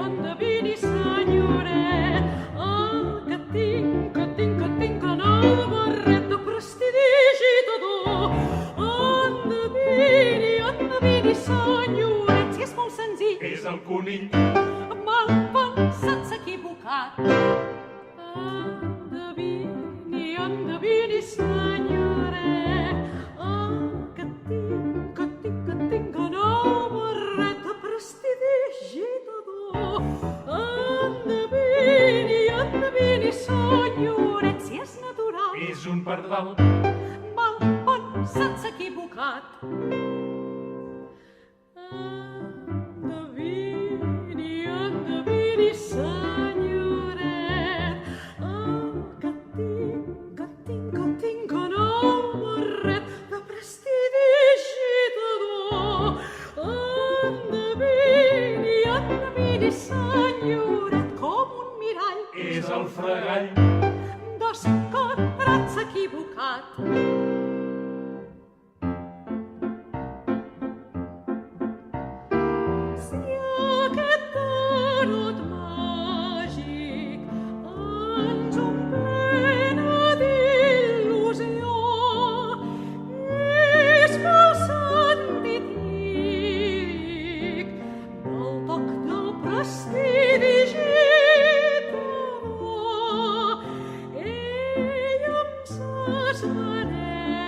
Endevini, senyoret, el que tinc en el barret de prestidigitador. Endevini, senyoret, si és molt senzill. És el conill. Mal pensat, s'ha equivocat. Endevini, senyoret, el que tinc en el barret de prestidigitador. Endevini, senyoret, si és natural. És un pardal. Mal pensat, s'ha equivocat. Endevini, senyoret, el que tinc en el barret de prestidigitador. Endevini, senyoret, com un mirall. És el fregall. Descadrat, s'ha equivocat. Si aquest tarot màgic ens omplena d'il·lusió, és que el sentit líric del toc del prestidigitador ell amb ses maneres